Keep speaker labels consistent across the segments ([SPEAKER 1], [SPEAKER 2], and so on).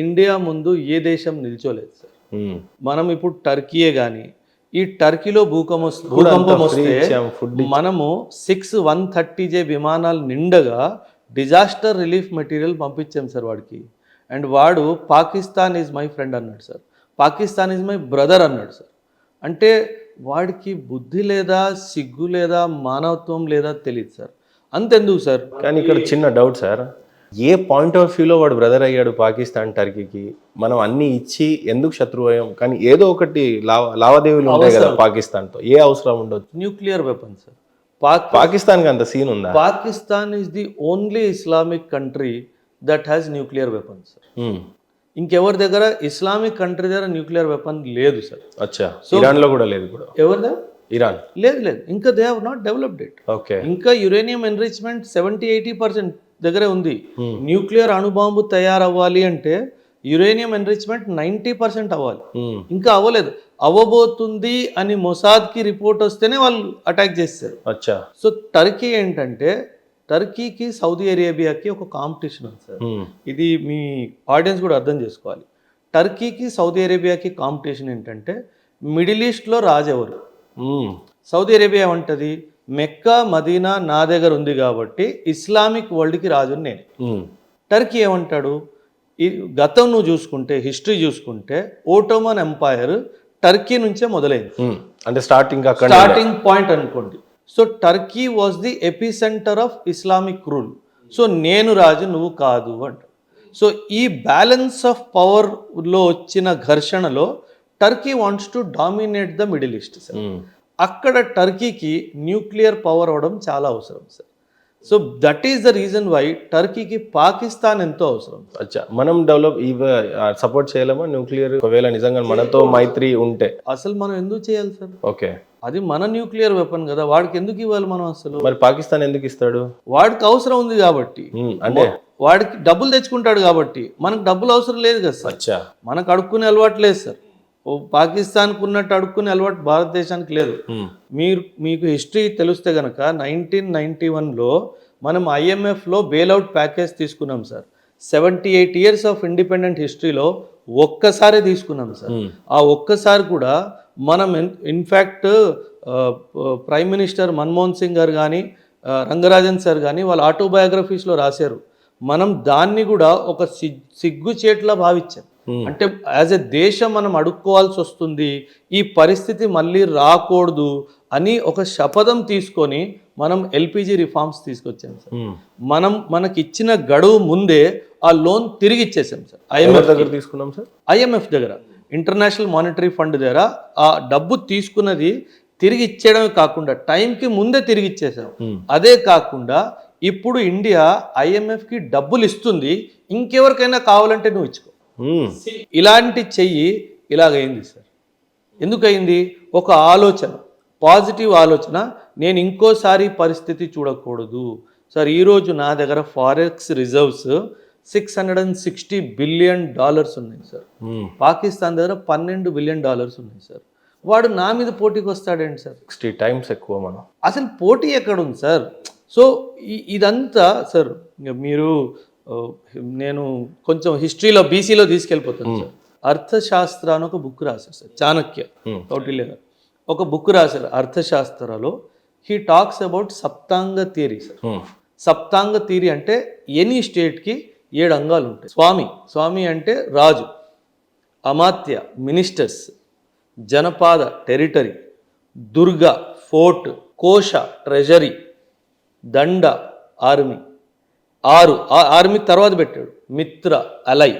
[SPEAKER 1] India ముందు ఏ దేశం నిల్చోలేదు sir. మనం ఇప్పుడు టర్కీయే కానీ ఈ టర్కీలో భూకంపం వస్తే మనము 130J విమానాలు నిండగా డిజాస్టర్ రిలీఫ్ మెటీరియల్ పంపించాం సార్ వాడికి. అండ్ వాడు పాకిస్తాన్ ఈజ్ మై ఫ్రెండ్ అన్నాడు sir, Pakistan is my brother అన్నాడు సార్. అంటే వాడికి బుద్ధి లేదా, సిగ్గు లేదా, మానవత్వం లేదా తెలియదు సార్. అంతెందుకు సార్.
[SPEAKER 2] కానీ ఇక్కడ చిన్న doubt sir, A point of వ్యూలో వాడు బ్రదర్ అయ్యాడు పాకిస్తాన్ టర్కీకి? మనం అన్ని ఇచ్చి ఎందుకు శత్రువు అయ్యాం? కానీ ఏదో ఒకటి లావాదేవీలు ఉంటాయి కదా పాకిస్తాన్తో, ఏ అవసరం ఉండదు?
[SPEAKER 1] Nuclear weapon sir.
[SPEAKER 2] పాకిస్తాన్కి అంత సీన్ ఉందా?
[SPEAKER 1] Pakistan is the only Islamic country that has nuclear weapons sir. ఇంకెవరి దగ్గర ఇస్లామిక్ కంట్రీ దగ్గర న్యూక్లియర్ వెపన్ లేదు సార్.
[SPEAKER 2] అచ్చా, ఇరాన్ లో కూడా లేదు. కూడా
[SPEAKER 1] ఎవరి దగ్గర?
[SPEAKER 2] ఇరాన్
[SPEAKER 1] లేదు. ఇంకా they have not developed it.
[SPEAKER 2] Okay.
[SPEAKER 1] ఇంకా యురేనియం ఎన్రిచ్మెంట్ 70-80% దగ్గరే ఉంది. న్యూక్లియర్ అణుబాంబు తయారవ్వాలి అంటే యురేనియం ఎన్రిచ్మెంట్ 90% అవ్వాలి. ఇంకా అవ్వలేదు. అవ్వబోతుంది అని మొసాద్కి రిపోర్ట్ వస్తేనే వాళ్ళు అటాక్ చేస్తారు.
[SPEAKER 2] అచ్చా.
[SPEAKER 1] సో టర్కీ ఏంటంటే, టర్కీకి సౌదీ అరేబియాకి ఒక కాంపిటీషన్ ఉంది సార్. ఇది మీ ఆడియన్స్ కూడా అర్థం చేసుకోవాలి. టర్కీకి సౌదీ అరేబియాకి కాంపిటీషన్ ఏంటంటే, మిడిల్ ఈస్ట్లో రాజు ఎవరు? సౌదీ అరేబియా ఏమంటది, మెక్కా మదీనా నా దగ్గర ఉంది కాబట్టి ఇస్లామిక్ వరల్డ్కి రాజుని నేను. టర్కీ ఏమంటాడు, ఈ గతం నువ్వు చూసుకుంటే, హిస్టరీ చూసుకుంటే ఓటోమన్ ఎంపైర్ టర్కీ నుంచే మొదలైంది.
[SPEAKER 2] అంటే స్టార్టింగ్
[SPEAKER 1] పాయింట్ అనుకోండి. So Turkey was the epicentre of Islamic rule. So నేను రాజు నువ్వు కాదు అంట. సో ఈ బ్యాలెన్స్ ఆఫ్ పవర్లో వచ్చిన ఘర్షణలో Turkey wants to dominate the middle east sir. అక్కడ టర్కీకి న్యూక్లియర్ పవర్ అవడం చాలా అవసరం sir. So that is the reason why టర్కీకి పాకిస్తాన్ ఎంతో అవసరం.
[SPEAKER 2] అచ్చా, మనం సపోర్ట్ చేయలేమా న్యూక్లియర్? ఒకవేళ నిజంగా మనతో మైత్రి ఉంటే
[SPEAKER 1] అసలు మనం ఎందుకు చేయాలి సార్?
[SPEAKER 2] ఓకే,
[SPEAKER 1] అది మన న్యూక్లియర్ వెపన్ కదా, వాడికి ఎందుకు ఇవ్వాలి మనం? అసలు
[SPEAKER 2] మరి పాకిస్తాన్ ఎందుకు ఇస్తాడు?
[SPEAKER 1] వాడికి అవసరం ఉంది కాబట్టి, అంటే వాడికి డబ్బులు తెచ్చుకుంటాడు కాబట్టి. మనకు డబ్బులు అవసరం లేదు కదా సార్.
[SPEAKER 2] అచ్చా,
[SPEAKER 1] మనకు అడుక్కునే అలవాటు లేదు సార్. పాకిస్తాన్కు ఉన్నట్టు అడుక్కునే అలవాటు భారతదేశానికి లేదు. మీకు హిస్టరీ తెలిస్తే కనుక 1991లో మనం IMFలో బెయిల్అవుట్ ప్యాకేజ్ తీసుకున్నాం సార్. 78 years ఆఫ్ ఇండిపెండెంట్ హిస్టరీలో ఒక్కసారి తీసుకున్నాం సార్. ఆ ఒక్కసారి కూడా మనం in fact prime minister Manmohan Singh గారు కానీ రంగరాజన్ సార్ కానీ వాళ్ళ ఆటోబయోగ్రఫీస్లో రాశారు. మనం దాన్ని కూడా ఒక సిగ్గుచేట్లా భావించాం. అంటే యాజ్ ఎ దేశం మనం అడుక్కోవాల్సి వస్తుంది, ఈ పరిస్థితి మళ్ళీ రాకూడదు అని ఒక శపథం తీసుకొని మనం LPG రిఫార్మ్స్ తీసుకొచ్చాం సార్. మనకి ఇచ్చిన గడువు ముందే ఆ లోన్ తిరిగి ఇచ్చేసాం సార్. IMF దగ్గర తీసుకున్నాం సార్. IMF దగ్గర, ఇంటర్నేషనల్ మానిటరీ ఫండ్ దగ్గర ఆ డబ్బు తీసుకున్నది తిరిగి ఇచ్చేయడమే కాకుండా టైంకి ముందే తిరిగి ఇచ్చేసాం. అదే కాకుండా ఇప్పుడు ఇండియా IMFకి డబ్బులు ఇస్తుంది, ఇంకెవరికైనా కావాలంటే నువ్వు ఇచ్చుకో. ఇలాంటి చెయ్యి ఇలాగైంది సార్. ఎందుకయింది? ఒక ఆలోచన, పాజిటివ్ ఆలోచన, నేను ఇంకోసారి పరిస్థితి చూడకూడదు సార్. ఈరోజు నా దగ్గర ఫారెక్స్ రిజర్వ్స్ $660 billion ఉన్నాయి సార్. పాకిస్తాన్ దగ్గర $12 billion ఉన్నాయి సార్. వాడు నా మీద పోటీకి వస్తాడేంటి సార్?
[SPEAKER 2] 60 times ఎక్కువ. మనం
[SPEAKER 1] అసలు పోటీ ఎక్కడుంది సార్? సో ఇదంతా సార్ మీరు, నేను కొంచెం హిస్టరీలో BCలో తీసుకెళ్ళిపోతాను సార్. అర్థశాస్త్ర అని ఒక బుక్ రాశారు సార్, చాణక్య కౌటిల్య గారు ఒక బుక్ రాశారు అర్థశాస్త్రలో. He talks about saptanga theory sir. Saptanga theory అంటే ఎనీ స్టేట్కి 7 అంగాలు ఉంటాయి. స్వామి అంటే రాజు, అమాత్య మినిస్టర్స్, జనపాద టెరిటరీ, దుర్గ ఫోర్ట్, కోశ ట్రెజరీ, దండ ఆర్మీ. 6 ఆర్మీ తర్వాత పెట్టాడు, మిత్ర అలై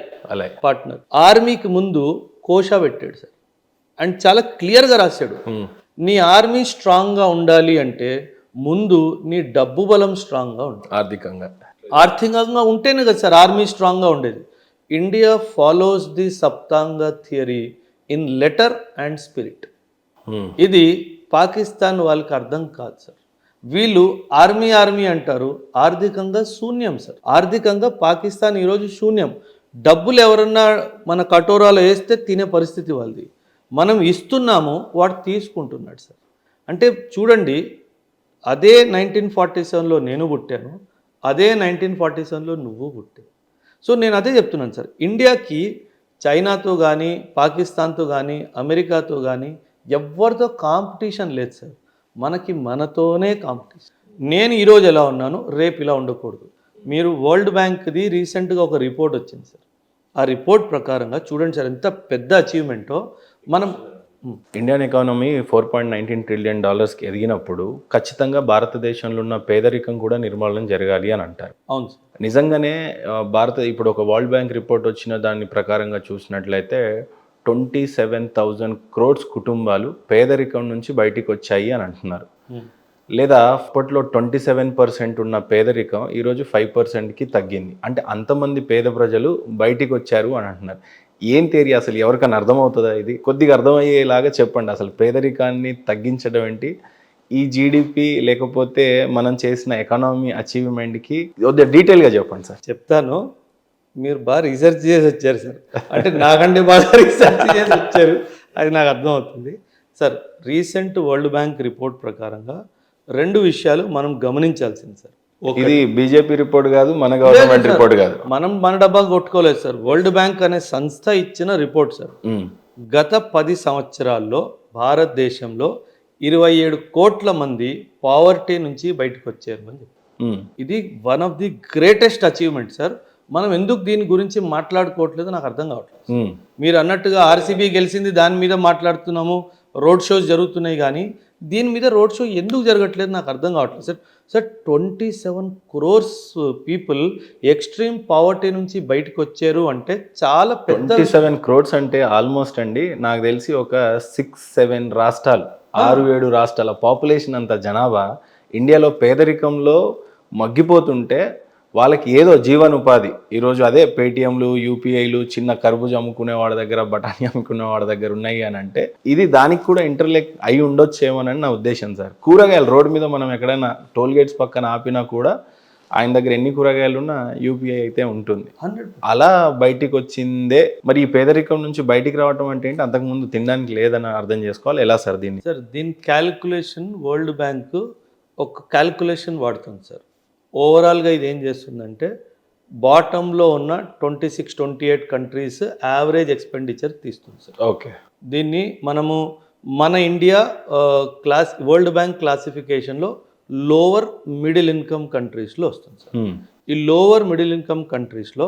[SPEAKER 1] పార్ట్నర్. ఆర్మీకి ముందు కోశ పెట్టాడు సార్. అండ్ చాలా క్లియర్గా రాశాడు, నీ ఆర్మీ స్ట్రాంగ్గా ఉండాలి అంటే ముందు నీ డబ్బు బలం స్ట్రాంగ్గా ఉండాలి. ఆర్థికంగా ఉంటేనే కదా సార్ ఆర్మీ స్ట్రాంగ్గా ఉండేది. India follows the saptanga theory in letter and spirit. ఇది పాకిస్తాన్ వాళ్ళకి అర్థం కాదు సార్. వీళ్ళు ఆర్మీ అంటారు, ఆర్థికంగా శూన్యం సార్. ఆర్థికంగా పాకిస్తాన్ ఈరోజు శూన్యం. డబ్బులు ఎవరన్నా మన కటోరాలో వేస్తే తినే పరిస్థితి వాళ్ళది. మనం ఇస్తున్నాము, వాడు తీసుకుంటున్నాడు సార్. అంటే చూడండి, అదే 1947లో నేను పుట్టాను, అదే 1947లో నువ్వు పుట్టావు. సో నేను అదే చెప్తున్నాను సార్, ఇండియాకి చైనాతో కానీ పాకిస్తాన్తో కానీ అమెరికాతో కానీ ఎవరితో కాంపిటీషన్ లేదు సార్. మనకి మనతోనే కాంపిటీషన్. నేను ఈరోజు ఎలా ఉన్నాను, రేపు ఇలా ఉండకూడదు. మీరు వరల్డ్ బ్యాంక్ది రీసెంట్గా ఒక రిపోర్ట్ వచ్చింది సార్. ఆ రిపోర్ట్ ప్రకారంగా చూడండి సార్, ఎంత పెద్ద అచీవ్మెంటో. మనం
[SPEAKER 2] ఇండియన్ ఎకానమీ $4.19 ట్రిలియన్ ఎదిగినప్పుడు ఖచ్చితంగా భారతదేశంలో ఉన్న పేదరికం కూడా నిర్మూలన జరగాలి అని అంటారు.
[SPEAKER 1] అవును సార్.
[SPEAKER 2] నిజంగానే ఇప్పుడు ఒక వరల్డ్ బ్యాంక్ రిపోర్ట్ వచ్చిన దాని ప్రకారంగా చూసినట్లయితే 27,000 crores కుటుంబాలు పేదరికం నుంచి బయటికి వచ్చాయి అని అంటున్నారు. లేదా అప్పట్లో 27% ఉన్న పేదరికం ఈరోజు 5%కి తగ్గింది. అంటే అంతమంది పేద ప్రజలు బయటికి వచ్చారు అని అంటున్నారు. ఏం థియరీ అసలు, ఎవరికైనా అర్థమవుతుందా ఇది? కొద్దిగా అర్థమయ్యేలాగా చెప్పండి. అసలు పేదరికాన్ని తగ్గించడం ఏంటి, ఈ జీడిపి లేకపోతే మనం చేసిన ఎకానమీ అచీవ్మెంట్కి కొద్దిగా డీటెయిల్గా చెప్పండి సార్.
[SPEAKER 1] చెప్తాను. మీరు బాగా రీసెర్చ్ చేసి వచ్చారు సార్, అంటే నాకంటే బాగా రీసెర్చ్ చేసి వచ్చారు, అది నాకు అర్థమవుతుంది sir. Recent world bank report ప్రకారంగా 2 విషయాలు మనం గమనించాల్సింది సార్.
[SPEAKER 2] ఇది బీజేపీ రిపోర్ట్ కాదు, మన గవర్నమెంట్ రిపోర్ట్ కాదు.
[SPEAKER 1] మనం మన డబ్బా కొట్టుకోలేదు సార్. వరల్డ్ బ్యాంక్ అనే సంస్థ ఇచ్చిన రిపోర్ట్ సార్. గత 10 సంవత్సరాల్లో భారతదేశంలో 27 కోట్ల మంది పావర్టీ నుంచి బయటకు వచ్చారు అని చెప్పి. ఇది one of the greatest achievement sir. మనం ఎందుకు దీని గురించి మాట్లాడుకోవట్లేదు నాకు అర్థం కావట్లేదు. మీరు అన్నట్టుగా ఆర్సీబీ గెలిచింది, దాని మీద మాట్లాడుతున్నాము, రోడ్ షోస్ జరుగుతున్నాయి, కానీ దీని మీద రోడ్ షో ఎందుకు జరగట్లేదు నాకు అర్థం కావట్లేదు sir. Sir 27 crores people extreme poverty నుంచి బయటకు వచ్చారు అంటే చాలా పెద్ద.
[SPEAKER 2] 27 crores అంటే ఆల్మోస్ట్ అండి నాకు తెలిసి ఒక 6-7 రాష్ట్రాలు, 6-7 రాష్ట్రాల పాపులేషన్ అంత జనాభా ఇండియాలో పేదరికంలో మగ్గిపోతుంటే వాళ్ళకి ఏదో జీవనోపాధి ఈరోజు అదే పేటిఎంలు, యూపీఐలు, చిన్న కర్బూజ అమ్ముకునే వాడి దగ్గర, బఠానీ అమ్ముకునే వాడి దగ్గర ఉన్నాయి అని అంటే ఇది దానికి కూడా ఇంటర్లెక్ అయి ఉండొచ్చేమోనని నా ఉద్దేశం సార్. కూరగాయలు రోడ్డు మీద మనం ఎక్కడైనా టోల్ గేట్స్ పక్కన ఆపినా కూడా ఆయన దగ్గర ఎన్ని కూరగాయలు ఉన్నా యూపీఐ అయితే ఉంటుంది. అలా బయటికి వచ్చిందే. మరి ఈ పేదరికం నుంచి బయటికి రావటం అంటే ఏంటి? అంతకుముందు తినడానికి లేదని అర్థం చేసుకోవాలి. ఎలా సార్ దీన్ని?
[SPEAKER 1] సార్ దీని క్యాలిక్యులేషన్ వరల్డ్ బ్యాంక్ ఒక క్యాలిక్యులేషన్ వాడుతుంది సార్. ఓవరాల్గా ఇది ఏం చేస్తుందంటే బాటంలో ఉన్న 26-28 కంట్రీస్ యావరేజ్ ఎక్స్పెండిచర్ తీస్తుంది సార్.
[SPEAKER 2] ఓకే.
[SPEAKER 1] దీన్ని మనము మన ఇండియా వరల్డ్ బ్యాంక్ క్లాసిఫికేషన్లో లోవర్ మిడిల్ ఇన్కమ్ కంట్రీస్లో వస్తుంది సార్. ఈ లోవర్ మిడిల్ ఇన్కమ్ కంట్రీస్లో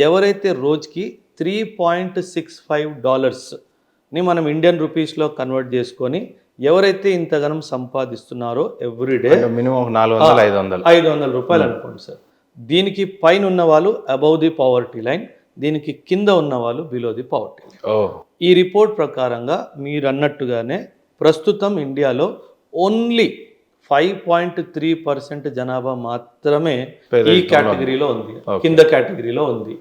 [SPEAKER 1] ఎవరైతే రోజుకి $3.65ని మనం ఇండియన్ రూపీస్లో కన్వర్ట్ చేసుకొని ఎవరైతే ఇంతగానం సంపాదిస్తున్నారో ఎవ్రీడే
[SPEAKER 2] మినిమం 400-500
[SPEAKER 1] రూపాయలు అనుకోండి సార్. దీనికి పైన ఉన్న వాళ్ళు అబౌవ్ ది పావర్టీ లైన్, దీనికి కింద ఉన్న వాళ్ళు బిలో ది పావర్టీ లైన్. ఈ రిపోర్ట్ ప్రకారంగా మీరు అన్నట్టుగానే ప్రస్తుతం ఇండియాలో ఓన్లీ 5.3% జనాభా మాత్రమే ఈ కేటగిరీలో ఉంది, కింద కేటగిరీలో ఉంది.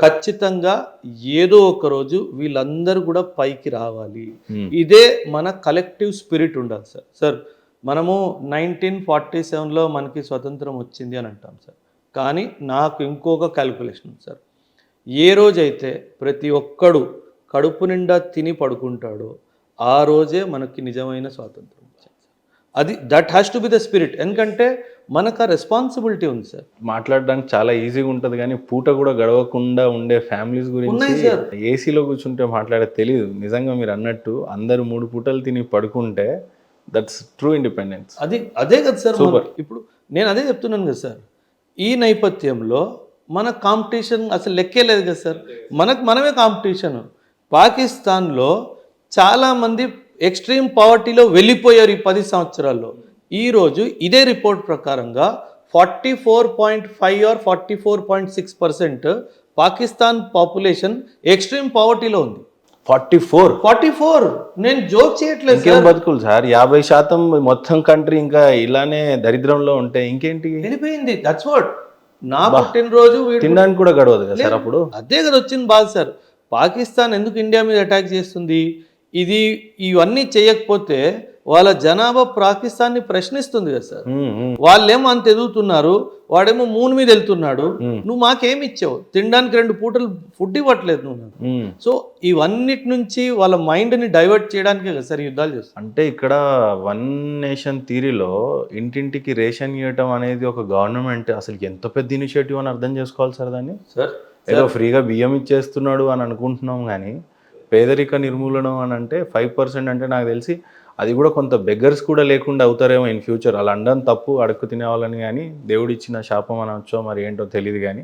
[SPEAKER 1] ఖచ్చితంగా ఏదో ఒక రోజు వీళ్ళందరూ కూడా పైకి రావాలి. ఇదే మన కలెక్టివ్ స్పిరిట్ ఉండాలి సార్. సార్ మనము 1947లో మనకి స్వతంత్రం వచ్చింది అని అంటాం సార్, కానీ నాకు ఇంకొక క్యాలిక్యులేషన్ ఉంది సార్. ఏ రోజైతే ప్రతి ఒక్కడు కడుపు నిండా తిని పడుకుంటాడో ఆ రోజే మనకి నిజమైన స్వాతంత్రం వచ్చింది సార్. అది that has to be the spirit. ఎందుకంటే మనకు ఆ రెస్పాన్సిబిలిటీ ఉంది సార్.
[SPEAKER 2] మాట్లాడడానికి చాలా ఈజీగా ఉంటుంది, కానీ పూట కూడా గడవకుండా ఉండే ఫ్యామిలీస్ గురించి ఏసీలో కూర్చుంటే మాట్లాడే తెలియదు. నిజంగా మీరు అన్నట్టు అందరూ 3 పూటలు తిని పడుకుంటే దట్స్ ట్రూ ఇండిపెండెన్స్.
[SPEAKER 1] అదే కదా సార్. ఇప్పుడు నేను అదే చెప్తున్నాను కదా సార్. ఈ నేపథ్యంలో మన కాంపిటీషన్ అసలు లెక్కే లేదు కదా సార్. మనమే కాంపిటీషన్. పాకిస్తాన్లో చాలామంది ఎక్స్ట్రీమ్ పావర్టీలో వెళ్ళిపోయారు ఈ 10 సంవత్సరాల్లో. ఈరోజు ఇదే రిపోర్ట్ ప్రకారంగా 44.5 or 44.6% పాకిస్తాన్ పాపులేషన్ ఎక్స్ట్రీమ్ పావర్టీలో ఉంది. 44 నేను జోక్ చేయట్లేదు సార్.
[SPEAKER 2] బతుకులు సార్ 50% మొత్తం కంట్రీ ఇంకా ఇలానే దరిద్రంలో ఉంటే ఇంకేంటి
[SPEAKER 1] వెళ్ళిపోయింది. That's what. నా పుట్టినరోజు
[SPEAKER 2] తినడానికి కూడా గడవదు కదా సార్. అప్పుడు
[SPEAKER 1] అదే కదా వచ్చింది బాధ సార్. పాకిస్తాన్ ఎందుకు ఇండియా మీద అటాక్ చేస్తుంది? ఇది ఇవన్నీ చేయకపోతే వాళ్ళ జనాభా పాకిస్తాన్ని ప్రశ్నిస్తుంది కదా సార్. వాళ్ళేమో అంత ఎదుగుతున్నారు, వాడేమో మూన్ మీద వెళ్తున్నాడు. నువ్వు మాకేమి ఇచ్చావు? తినడానికి 2 పూటలు ఫుడ్ ఇవ్వట్లేదు నువ్వు నాకు. సో ఇవన్నిటి నుంచి వాళ్ళ మైండ్ని డైవర్ట్ చేయడానికే కదా సార్ యుద్ధాలు చేస్తారు.
[SPEAKER 2] అంటే ఇక్కడ వన్ నేషన్ థీరీలో ఇంటింటికి రేషన్ ఇవ్వటం అనేది ఒక గవర్నమెంట్ అసలు ఎంత పెద్ద ఇనిషియేటివ్ అని అర్థం చేసుకోవాలి సార్ దాన్ని.
[SPEAKER 1] సార్
[SPEAKER 2] ఏదో ఫ్రీగా బియ్యం ఇచ్చేస్తున్నాడు అని అనుకుంటున్నాం, కానీ పేదరిక నిర్మూలన అని అంటే 5% అంటే నాకు తెలిసి అది కూడా కొంత బెగ్గర్స్ కూడా లేకుండా అవుతారేమో ఇన్ ఫ్యూచర్. అలా అండం తప్పు, అడుక్కు తినేవాళ్ళని, కానీ దేవుడు ఇచ్చిన శాపం అనొచ్చో మరి ఏంటో తెలియదు, కానీ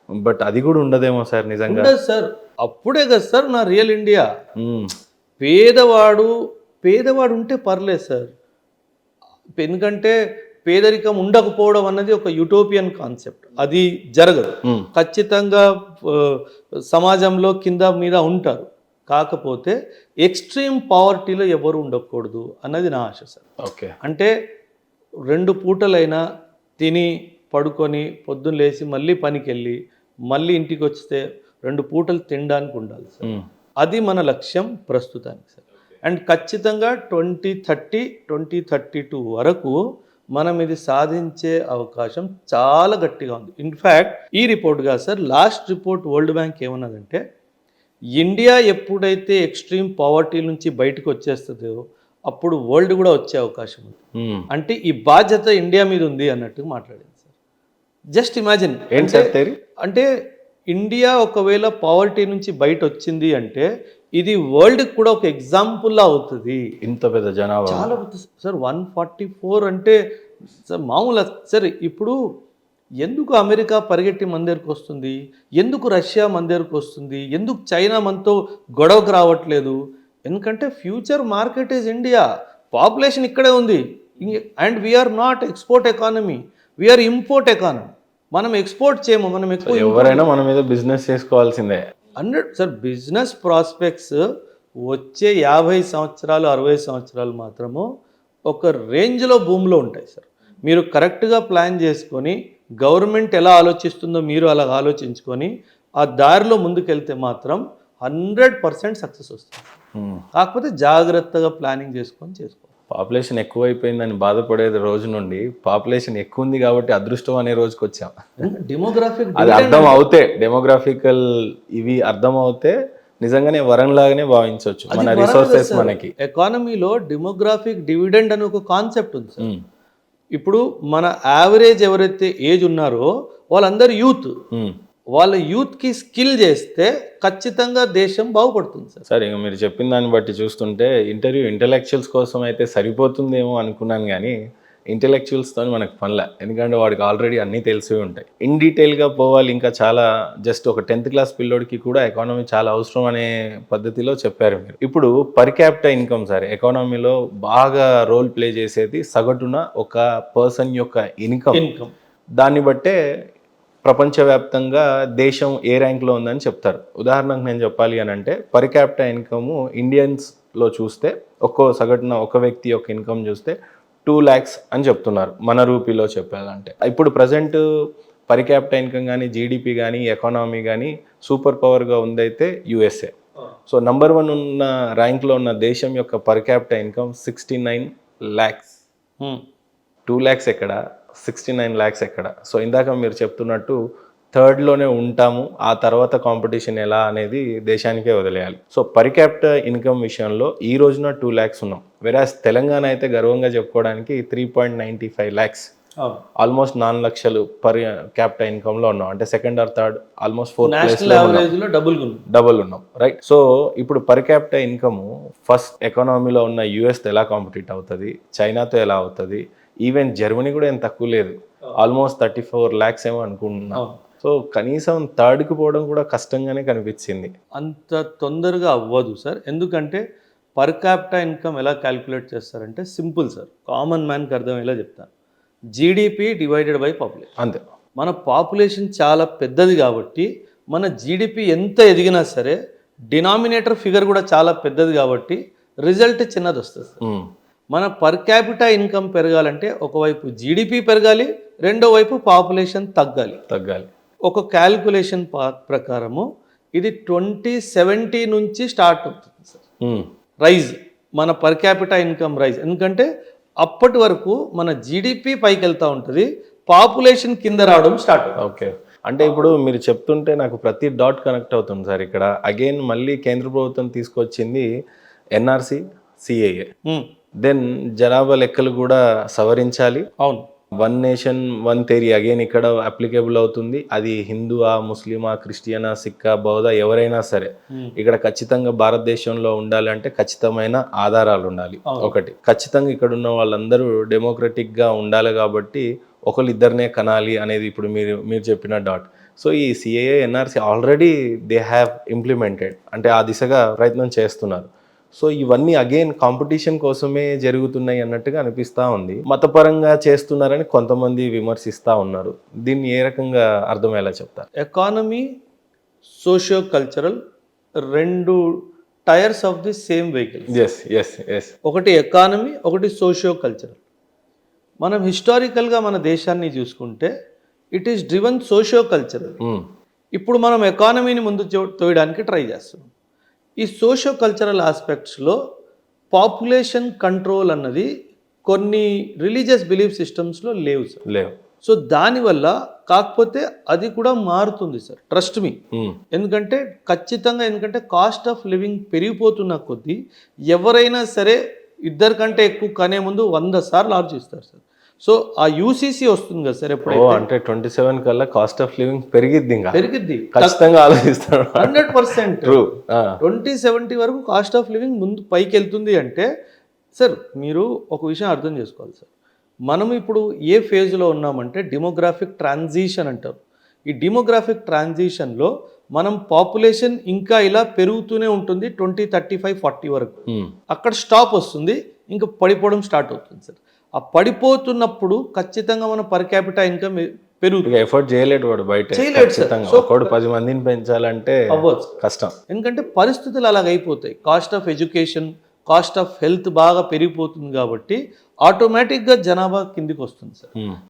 [SPEAKER 2] బట్ అది కూడా ఉండదేమో సార్ నిజంగా.
[SPEAKER 1] ఉండదు సార్. అప్పుడే కదా సార్ నా రియల్ ఇండియా. పేదవాడు ఉంటే పర్లేదు సార్, ఎందుకంటే పేదరికం ఉండకపోవడం అన్నది ఒక యూటోపియన్ కాన్సెప్ట్. అది జరగదు. ఖచ్చితంగా సమాజంలో కింద మీద ఉంటారు, కాకపోతే ఎక్స్ట్రీమ్ పావర్టీలో ఎవరు ఉండకూడదు అన్నది నా ఆశ సార్.
[SPEAKER 2] ఓకే,
[SPEAKER 1] అంటే 2 పూటలైనా తిని పడుకొని పొద్దున్న లేచి మళ్ళీ పనికి వెళ్ళి మళ్ళీ ఇంటికి వస్తే 2 పూటలు తినడానికి ఉండాలి సార్. అది మన లక్ష్యం ప్రస్తుతానికి సార్. అండ్ ఖచ్చితంగా 2032 వరకు మనం ఇది సాధించే అవకాశం చాలా గట్టిగా ఉంది. ఇన్ఫ్యాక్ట్ ఈ రిపోర్ట్ కాదు sir, last report World Bank ఏమన్నదంటే ఇండియా ఎప్పుడైతే ఎక్స్ట్రీమ్ పావర్టీ నుంచి బయటకు వచ్చేస్తుందో అప్పుడు వరల్డ్ కూడా వచ్చే అవకాశం ఉంది. అంటే ఈ బాధ్యత ఇండియా మీద ఉంది అన్నట్టు మాట్లాడింది సార్. జస్ట్ ఇమాజిన్, అంటే ఇండియా ఒకవేళ పావర్టీ నుంచి బయట వచ్చింది అంటే ఇది వరల్డ్కి కూడా ఒక ఎగ్జాంపుల్ అవుతుంది.
[SPEAKER 2] ఇంత పెద్ద జనాభా
[SPEAKER 1] చాలా సార్, 144 అంటే సార్ మామూలు సార్. ఇప్పుడు ఎందుకు అమెరికా పరిగెట్టి మన దగ్గరకు వస్తుంది, ఎందుకు రష్యా మన దగ్గరకు వస్తుంది, ఎందుకు చైనా మనతో గొడవకు రావట్లేదు? ఎందుకంటే future market is India. Population ఇక్కడే ఉంది. And we are not export economy, we are import economy. మనం ఎక్స్పోర్ట్ చేయము, మనం ఎక్కువ
[SPEAKER 2] ఎవరైనా మన మీద బిజినెస్ చేసుకోవాల్సిందే.
[SPEAKER 1] 100 సార్. బిజినెస్ ప్రాస్పెక్ట్స్ వచ్చే 50 సంవత్సరాలు 60 సంవత్సరాలు మాత్రము ఒక రేంజ్లో భూమిలో ఉంటాయి సార్. మీరు కరెక్ట్గా ప్లాన్ చేసుకొని గవర్నమెంట్ ఎలా ఆలోచిస్తుందో మీరు అలా ఆలోచించుకొని ఆ దారిలో ముందుకెళ్తే మాత్రం 100% సక్సెస్ వస్తుంది. కాకపోతే జాగ్రత్తగా ప్లానింగ్ చేసుకోవాలి.
[SPEAKER 2] పాపులేషన్ ఎక్కువైపోయిందని బాధపడేది రోజు నుండి పాపులేషన్ ఎక్కువ ఉంది కాబట్టి అదృష్టం అనే రోజుకి వచ్చాం.
[SPEAKER 1] డెమోగ్రాఫిక్
[SPEAKER 2] అది అర్థం అవుతే, డెమోగ్రాఫికల్ ఇవి అర్థం అవుతే నిజంగానే వరం లాగానే భావించవచ్చు మన రిసోర్సెస్. మనకి
[SPEAKER 1] ఎకానమీలో డెమోగ్రాఫిక్ డివిడెండ్ అని ఒక కాన్సెప్ట్ ఉంది సార్. ఇప్పుడు మన యావరేజ్ ఎవరైతే ఏజ్ ఉన్నారో వాళ్ళందరూ యూత్. వాళ్ళ యూత్కి స్కిల్ చేస్తే ఖచ్చితంగా దేశం బాగుపడుతుంది సార్.
[SPEAKER 2] సరే, ఇంకా మీరు చెప్పిన దాన్ని బట్టి చూస్తుంటే ఇంటెలెక్చువల్స్ కోసం అయితే సరిపోతుందేమో అనుకున్నాను, కానీ ఇంటెలెక్చువల్స్తో మనకు పనిలే. ఎందుకంటే వాడికి ఆల్రెడీ అన్నీ తెలిసి ఉంటాయి. ఇన్ డీటెయిల్గా పోవాలి ఇంకా చాలా. జస్ట్ ఒక 10th క్లాస్ పిల్లోడికి కూడా ఎకానమీ చాలా అవసరం అనే పద్ధతిలో చెప్పారు మీరు. ఇప్పుడు పర్ క్యాపిటా ఇన్కమ్ సార్ ఎకానమీలో బాగా రోల్ ప్లే చేసేది సగటున ఒక పర్సన్ యొక్క ఇన్కమ్. దాన్ని బట్టే ప్రపంచవ్యాప్తంగా దేశం ఏ ర్యాంక్లో ఉందని చెప్తారు. ఉదాహరణకు నేను చెప్పాలి అని అంటే పర్ క్యాపిటా ఇన్కమ్ ఇండియన్స్లో చూస్తే సగటున ఒక వ్యక్తి యొక్క ఇన్కమ్ చూస్తే 2 lakhs అని చెప్తున్నారు మన రూపీలో చెప్పాలంటే. ఇప్పుడు ప్రజెంట్ పర్ క్యాపిటా ఇన్కమ్ కానీ జీడిపి కానీ ఎకానమీ కానీ సూపర్ పవర్గా ఉందైతే యుఎస్ఏ. సో నంబర్ 1 ఉన్న ర్యాంక్లో ఉన్న దేశం యొక్క per capita income 69 lakhs. 2 lakhs ఎక్కడ, 69 lakhs ఎక్కడ? సో ఇందాక మీరు చెప్తున్నట్టు 3rd ఉంటాము. ఆ తర్వాత కాంపిటీషన్ ఎలా అనేది దేశానికే వదిలేయాలి. సో పర్ క్యాపిటా ఇన్కమ్ విషయంలో ఈ రోజున 2 lakhs ఉన్నాం. వెరాస్ తెలంగాణ అయితే గర్వంగా చెప్పుకోవడానికి 3.95 lakhs, ఆల్మోస్ట్ 4 లక్షలు పర్ క్యాపిటా ఇన్కమ్లో ఉన్నాం. అంటే 2nd or 3rd, almost 4th ప్లేస్లో డబుల్ ఉన్నాం, రైట్? సో ఇప్పుడు పర్ క్యాపిటా ఇన్కమ్ ఫస్ట్ ఎకానమీలో ఉన్న యుఎస్తో ఎలా కాంపిటీట్ అవుతుంది, చైనాతో ఎలా అవుతుంది, ఈవెన్ జర్మనీ కూడా ఏం తక్కువ లేదు, ఆల్మోస్ట్ 34 lakhs ఏమో అనుకుంటున్నాం. సో కనీసం 3rd పోవడం కూడా కష్టంగానే కనిపించింది.
[SPEAKER 1] అంత తొందరగా అవ్వదు సార్. ఎందుకంటే పర్ క్యాపిటా ఇన్కమ్ ఎలా క్యాల్కులేట్ చేస్తారంటే సింపుల్ సార్, కామన్ మ్యాన్కి అర్థమయ్యేలా చెప్తాను. జీడిపి డివైడెడ్ బై పాపులేషన్, అంతే. మన పాపులేషన్ చాలా పెద్దది కాబట్టి మన జీడిపి ఎంత ఎదిగినా సరే డినామినేటర్ ఫిగర్ కూడా చాలా పెద్దది కాబట్టి రిజల్ట్ చిన్నది వస్తుంది సార్. మన పర్ క్యాపిటా ఇన్కమ్ పెరగాలంటే ఒకవైపు జీడిపి పెరగాలి, రెండో వైపు పాపులేషన్ తగ్గాలి. ఒక క్యాల్కులేషన్ ప్రకారము ఇది 2070 నుంచి స్టార్ట్ అవుతుంది సార్. రైజ్, మన పర్ క్యాపిటల్ ఇన్కమ్ రైజ్. ఎందుకంటే అప్పటి వరకు మన జీడిపి పైకి వెళ్తూ ఉంటుంది, పాపులేషన్ కింద రావడం స్టార్ట్ అవుతుంది.
[SPEAKER 2] ఓకే, అంటే ఇప్పుడు మీరు చెప్తుంటే నాకు ప్రతి డాట్ కనెక్ట్ అవుతుంది సార్. ఇక్కడ అగైన్ మళ్ళీ కేంద్ర ప్రభుత్వం తీసుకొచ్చింది ఎన్ఆర్సి, సిఏఏ. దెన్ జనాభా లెక్కలు కూడా సవరించాలి.
[SPEAKER 1] అవును,
[SPEAKER 2] one nation one theory again ఇక్కడ అప్లికేబుల్ అవుతుంది. అది హిందువా, ముస్లిమా, క్రిస్టియనా, సిక్కా, బౌద్ధ ఎవరైనా సరే ఇక్కడ ఖచ్చితంగా భారతదేశంలో ఉండాలంటే ఖచ్చితమైన ఆధారాలు ఉండాలి. ఒకటి, ఖచ్చితంగా ఇక్కడ ఉన్న వాళ్ళందరూ డెమోక్రటిక్ గా ఉండాలి కాబట్టి ఒకళ్ళు ఇద్దరినే కనాలి అనేది ఇప్పుడు మీరు చెప్పిన డాట్. సో ఈ CAA, NRC already they have implemented, అంటే ఆ దిశగా ప్రయత్నం చేస్తున్నారు. సో ఇవన్నీ అగైన్ కాంపిటీషన్ కోసమే జరుగుతున్నాయి అన్నట్టుగా అనిపిస్తూ ఉంది. మతపరంగా చేస్తున్నారని కొంతమంది విమర్శిస్తూ ఉన్నారు. దీన్ని ఏ రకంగా అర్థమయ్యేలా చెప్తారు?
[SPEAKER 1] ఎకానమీ, సోషియో కల్చరల్ రెండు tiers of the same vehicle.
[SPEAKER 2] Yes.
[SPEAKER 1] ఒకటి ఎకానమీ, ఒకటి సోషియో కల్చరల్. మనం హిస్టారికల్గా మన దేశాన్ని చూసుకుంటే it is driven socio cultural. ఇప్పుడు మనం ఎకానమీని ముందు తోయడానికి ట్రై చేస్తున్నాం. ఈ సోషియో కల్చరల్ ఆస్పెక్ట్స్లో పాపులేషన్ కంట్రోల్ అన్నది కొన్ని రిలీజియస్ బిలీఫ్ సిస్టమ్స్లో లేవు సార్.
[SPEAKER 2] లేవు.
[SPEAKER 1] సో దానివల్ల కాకపోతే అది కూడా మారుతుంది సార్, ట్రస్ట్ మీ. ఎందుకంటే ఖచ్చితంగా, ఎందుకంటే కాస్ట్ ఆఫ్ లివింగ్ పెరిగిపోతున్న కొద్దీ ఎవరైనా సరే ఇద్దరికంటే ఎక్కువ కనే ముందు 100 సార్లు ఆలోచిస్తారు సార్. సో ఆ యూసీసీ వస్తుంది కదా సార్ ఎప్పుడైతే,
[SPEAKER 2] అంటే 27 కల్లా కాస్ట్ ఆఫ్ లివింగ్ పెరిగిద్ది ఖచ్చితంగా ఆలోచిస్తారు.
[SPEAKER 1] 100%. 2070 వరకు కాస్ట్ ఆఫ్ లివింగ్ ముందు పైకి వెళ్తుంది అంటే సార్ మీరు ఒక విషయం అర్థం చేసుకోవాలి సార్. మనం ఇప్పుడు ఏ ఫేజ్లో ఉన్నామంటే డెమోగ్రాఫిక్ ట్రాన్సిషన్ అంటారు. ఈ డెమోగ్రాఫిక్ ట్రాన్సిషన్లో మనం పాపులేషన్ ఇంకా ఇలా పెరుగుతూనే ఉంటుంది 2035, 40 వరకు. అక్కడ స్టాప్ వస్తుంది, ఇంకా పడిపోవడం స్టార్ట్ అవుతుంది సార్. ఆ పడిపోతున్నప్పుడు ఖచ్చితంగా మన పర్ క్యాపిటల్ ఇన్కమ్ పెరుగుతుంది.
[SPEAKER 2] ఎఫర్ట్ చేయలేడు వాడు, బయట
[SPEAKER 1] చేయలేడు సార్.
[SPEAKER 2] సో 10 మందిని పెంచాలంటే
[SPEAKER 1] అవ్వచ్చు,
[SPEAKER 2] కష్టం.
[SPEAKER 1] ఎందుకంటే పరిస్థితులు అలాగైపోతాయి. Cost of education, cost of health బాగా పెరిగిపోతుంది కాబట్టి ఆటోమేటిక్గా జనాభా కిందికి వస్తుంది సార్.